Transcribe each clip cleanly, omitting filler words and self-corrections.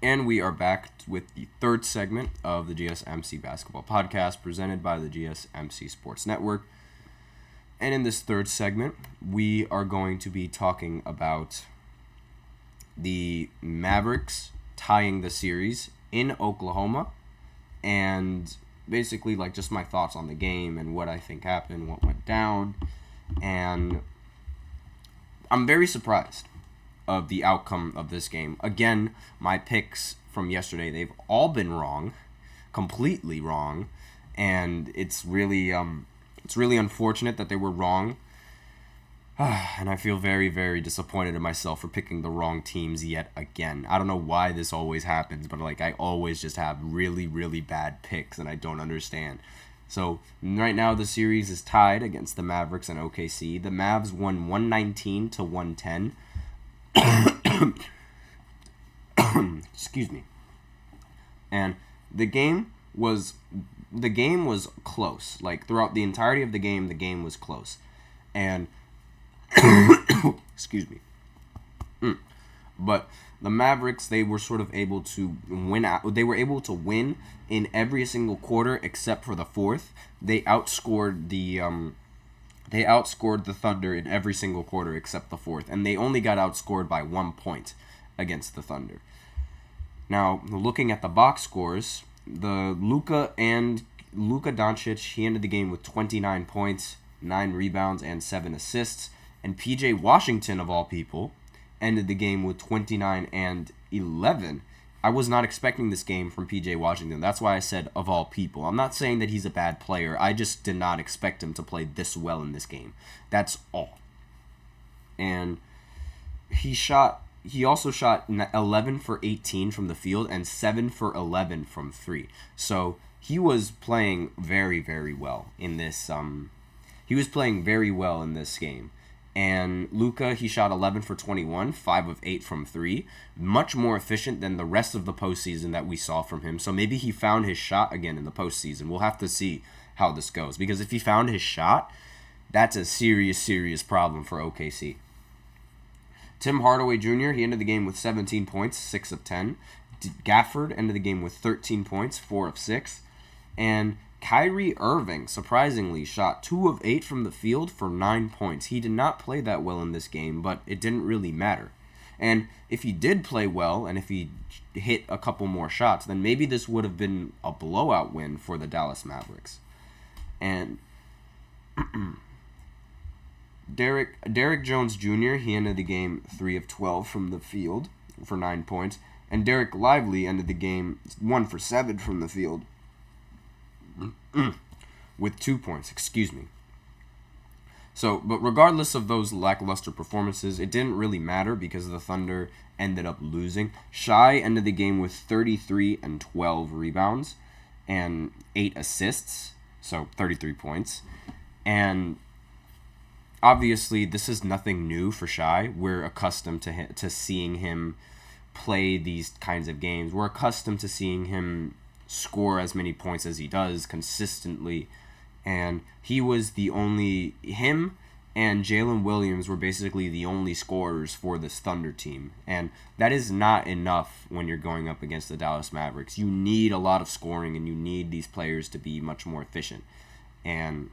And we are back with the third segment of the GSMC Basketball Podcast presented by the GSMC Sports Network. And in this third segment, we are going to be talking about the Mavericks tying the series in Oklahoma and basically like just my thoughts on the game and what I think happened, what went down. And I'm very surprised of the outcome of this game. Again, my picks from yesterday, they've all been wrong, completely wrong, and it's really unfortunate that they were wrong. And I feel very, very disappointed in myself for picking the wrong teams yet again. I don't know why this always happens, but I always just have really, really bad picks, and I don't understand. So right now the series is tied against the Mavericks and OKC. The Mavs won 119 to 110. Excuse me. And the game was close. Like throughout the entirety of the game was close. And excuse me. But the Mavericks, they were sort of able to win out. They were able to win in every single quarter except for the fourth. They outscored the Thunder in every single quarter except the fourth, and they only got outscored by 1 point against the Thunder. Now, looking at the box scores, the Luka Doncic, he ended the game with 29 points, 9 rebounds, and 7 assists, and PJ Washington, of all people, ended the game with 29 and 11. I was not expecting this game from PJ Washington. That's why I said of all people. I'm not saying that he's a bad player. I just did not expect him to play this well in this game. That's all. And he also shot 11 for 18 from the field and 7 for 11 from 3. So he was playing very, very well in this game. And Luka, he shot 11 for 21, 5 of 8 from 3. Much more efficient than the rest of the postseason that we saw from him. So maybe he found his shot again in the postseason. We'll have to see how this goes. Because if he found his shot, that's a serious, serious problem for OKC. Tim Hardaway Jr., he ended the game with 17 points, 6 of 10. Gafford ended the game with 13 points, 4 of 6. And Kyrie Irving, surprisingly, shot 2 of 8 from the field for 9 points. He did not play that well in this game, but it didn't really matter. And if he did play well, and if he hit a couple more shots, then maybe this would have been a blowout win for the Dallas Mavericks. And Derrick Jones Jr., he ended the game 3 of 12 from the field for 9 points. And Derek Lively ended the game 1 for 7 from the field with 2 points, excuse me. So, but regardless of those lackluster performances, it didn't really matter because the Thunder ended up losing. Shai ended the game with 33 and 12 rebounds and 8 assists, so 33 points. And obviously, this is nothing new for Shai. We're accustomed to seeing him play these kinds of games. We're accustomed to seeing him score as many points as he does consistently, and him and Jalen Williams were basically the only scorers for this Thunder team, and that is not enough when you're going up against the Dallas Mavericks. You need a lot of scoring, and you need these players to be much more efficient. And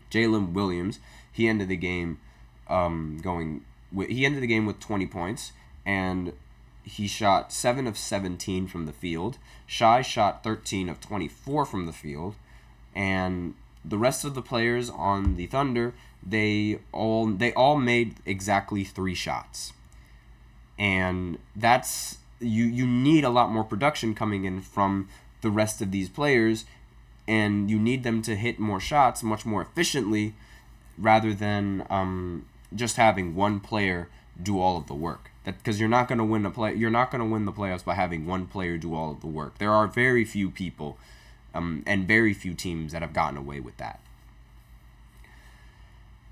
Jalen Williams, he ended the game with 20 points, and he shot 7 of 17 from the field. Shai shot 13 of 24 from the field. And the rest of the players on the Thunder, they all made exactly 3 shots. And that's you need a lot more production coming in from the rest of these players, and you need them to hit more shots much more efficiently rather than just having one player do all of the work. Because you're not going to win the playoffs by having one player do all of the work. There are very few people and very few teams that have gotten away with that.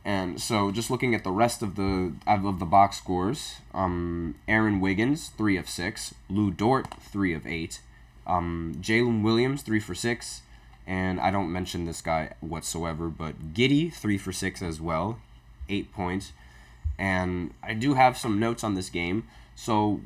And so, just looking at the rest of the box scores, Aaron Wiggins 3 of 6, Lou Dort 3 of 8, Jalen Williams 3 for 6, and I don't mention this guy whatsoever, but Giddey 3 for 6 as well, 8 points. And I do have some notes on this game. So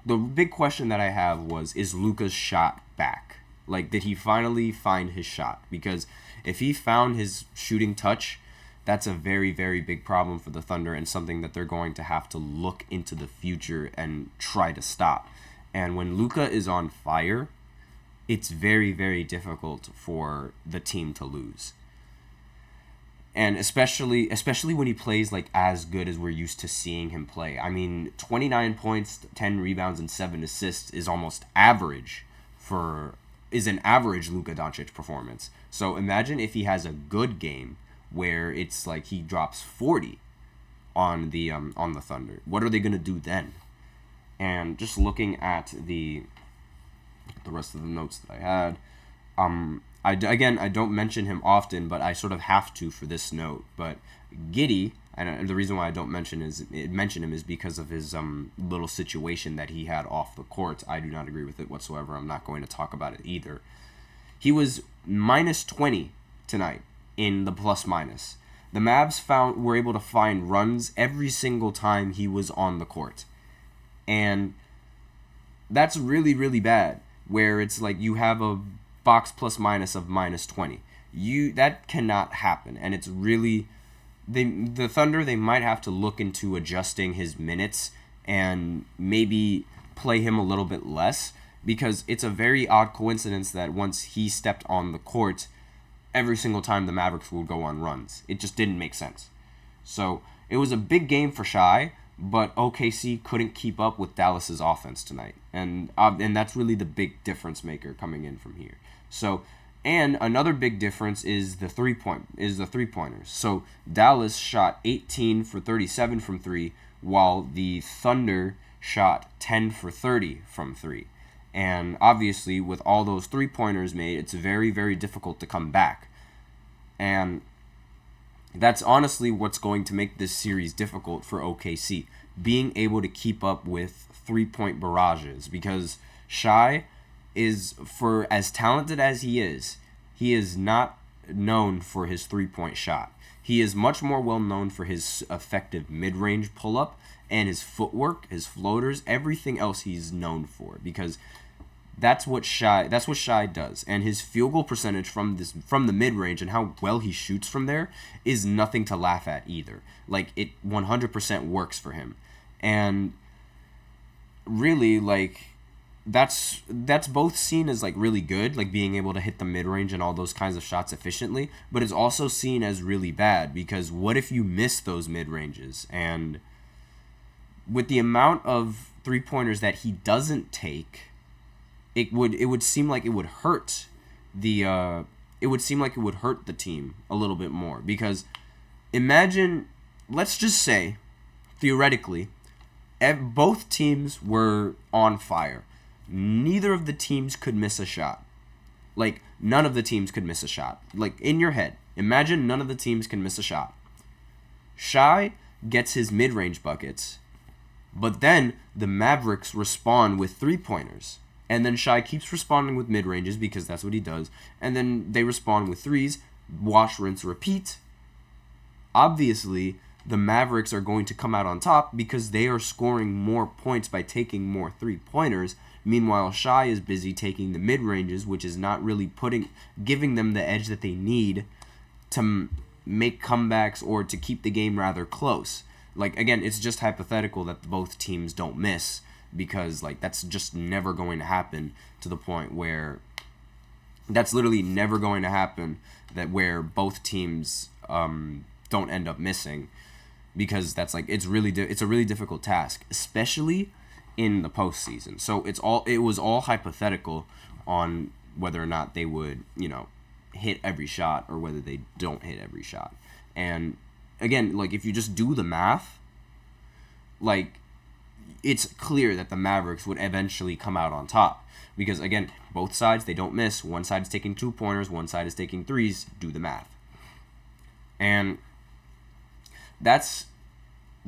the big question that I have was, is Luka's shot back? Like, did he finally find his shot? Because if he found his shooting touch, that's a very, very big problem for the Thunder and something that they're going to have to look into the future and try to stop. And when Luka is on fire, it's very, very difficult for the team to lose. And especially when he plays like as good as we're used to seeing him play. I mean, 29 points, 10 rebounds, and 7 assists is almost average is an average Luka Doncic performance. So imagine if he has a good game where it's like he drops 40 on the Thunder. What are they gonna do then? And just looking at the rest of the notes that I had, I don't mention him often, but I sort of have to for this note. But Giddey, and the reason why I don't mention him is because of his little situation that he had off the court. I do not agree with it whatsoever. I'm not going to talk about it either. He was minus 20 tonight in the plus minus. The Mavs were able to find runs every single time he was on the court, and that's really, really bad. Where it's like you have a box plus minus of minus 20. That cannot happen, and it's really the Thunder, they might have to look into adjusting his minutes and maybe play him a little bit less, because it's a very odd coincidence that once he stepped on the court, every single time the Mavericks would go on runs. It just didn't make sense. So it was a big game for Shai, but OKC couldn't keep up with Dallas's offense tonight, and that's really the big difference maker coming in from here. So, and another big difference is the three-pointers. So Dallas shot 18 for 37 from 3, while the Thunder shot 10 for 30 from 3. And obviously, with all those three-pointers made, it's very, very difficult to come back. And that's honestly what's going to make this series difficult for OKC, being able to keep up with three-point barrages, because Shai is, for as talented as he is not known for his three-point shot. He is much more well known for his effective mid-range pull-up and his footwork, his floaters, everything else he's known for, because that's what Shai does. And his field goal percentage from the mid-range and how well he shoots from there is nothing to laugh at either. Like, it 100% works for him. And really, like, that's both seen as like really good, like being able to hit the mid-range and all those kinds of shots efficiently, but it's also seen as really bad, because what if you miss those mid-ranges? And with the amount of three-pointers that he doesn't take, it would seem like it would hurt the team a little bit more, because imagine, let's just say theoretically, both teams were on fire. Neither of the teams could miss a shot. Like, none of the teams could miss a shot. Like, in your head, imagine none of the teams can miss a shot. Shai gets his mid-range buckets, but then the Mavericks respond with three-pointers. And then Shai keeps responding with mid-ranges, because that's what he does. And then they respond with threes, wash, rinse, repeat. Obviously, the Mavericks are going to come out on top because they are scoring more points by taking more three-pointers. Meanwhile, Shai is busy taking the mid-ranges, which is not really giving them the edge that they need to make comebacks or to keep the game rather close. Like, again, it's just hypothetical that both teams don't miss, because, like, that's just never going to happen, to the point where that's literally never going to happen, that where both teams don't end up missing, because that's like it's a really difficult task, especially in the postseason. So it was all hypothetical on whether or not they would, hit every shot, or whether they don't hit every shot. And again, like, if you just do the math, like, it's clear that the Mavericks would eventually come out on top, because again, both sides, they don't miss. One side is taking 2-pointers, one side is taking threes. Do the math. And that's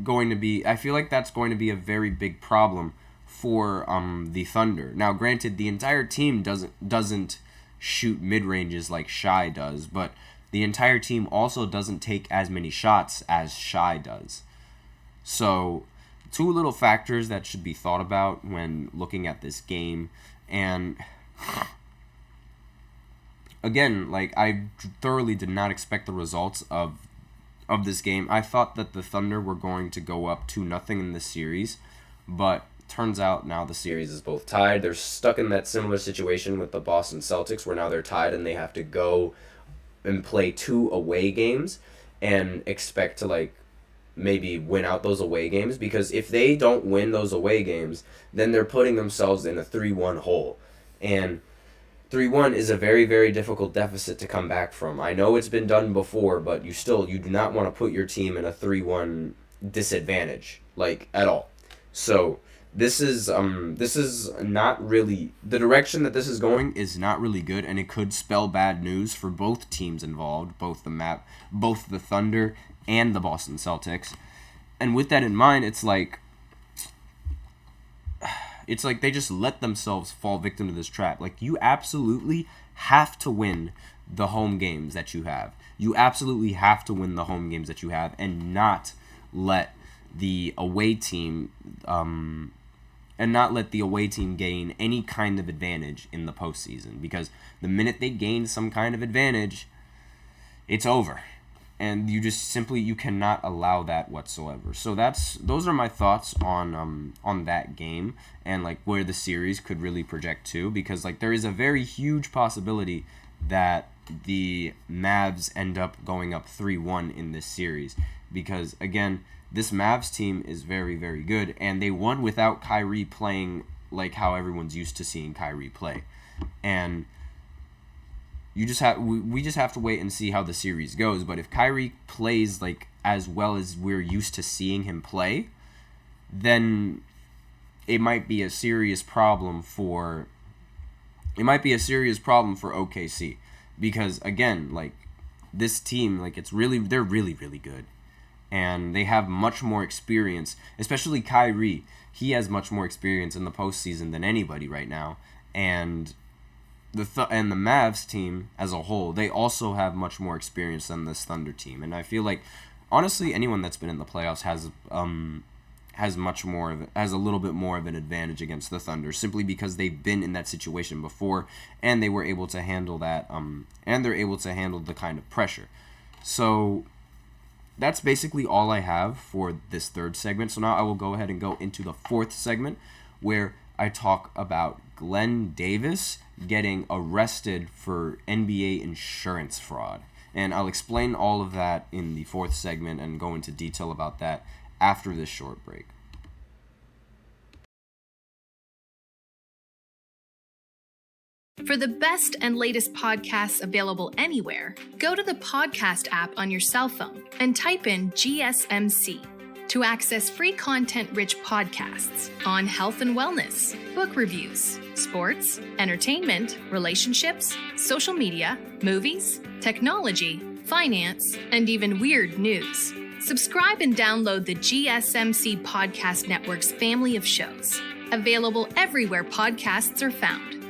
going to be, I feel like that's going to be a very big problem for the Thunder. Now, granted, the entire team doesn't shoot mid-ranges like Shai does, but the entire team also doesn't take as many shots as Shai does. So two little factors that should be thought about when looking at this game. And again, like, I thoroughly did not expect the results of this game. I thought that the Thunder were going to go up 2-0 in this series, but turns out now the series is both tied. They're stuck in that similar situation with the Boston Celtics, where now they're tied and they have to go and play 2 away games and expect to, like, maybe win out those away games, because if they don't win those away games, then they're putting themselves in a 3-1 hole. And 3-1 is a very, very difficult deficit to come back from. I know it's been done before, but you do not want to put your team in a 3-1 disadvantage, like, at all. So this is not really, the direction that this is going is not really good, and it could spell bad news for both teams involved, both the Thunder and the Boston Celtics. And with that in mind, it's like they just let themselves fall victim to this trap. Like, you absolutely have to win the home games that you have. You absolutely have to win the home games that you have, and not let the away team gain any kind of advantage in the postseason, because the minute they gain some kind of advantage, it's over. And you cannot allow that whatsoever. So those are my thoughts on that game, and like where the series could really project to, because like there is a very huge possibility that the Mavs end up going up 3-1 in this series, because again, this Mavs team is very, very good, and they won without Kyrie playing like how everyone's used to seeing Kyrie play. And we just have to wait and see how the series goes. But if Kyrie plays like as well as we're used to seeing him play, then it might be a serious problem for OKC, because again, like, this team, like, they're really, really good, and they have much more experience, especially Kyrie. He has much more experience in the postseason than anybody right now, and the Mavs team as a whole, they also have much more experience than this Thunder team. And I feel like, honestly, anyone that's been in the playoffs has a little bit more of an advantage against the Thunder, simply because they've been in that situation before, and they were able to handle that, and they're able to handle the kind of pressure. So that's basically all I have for this third segment. So now I will go ahead and go into the fourth segment, where I talk about Glenn Davis getting arrested for NBA insurance fraud. And I'll explain all of that in the fourth segment and go into detail about that after this short break. For the best and latest podcasts available anywhere, go to the podcast app on your cell phone and type in GSMC to access free content-rich podcasts on health and wellness, book reviews, sports, entertainment, relationships, social media, movies, technology, finance, and even weird news. Subscribe and download the GSMC Podcast Network's family of shows, available everywhere podcasts are found.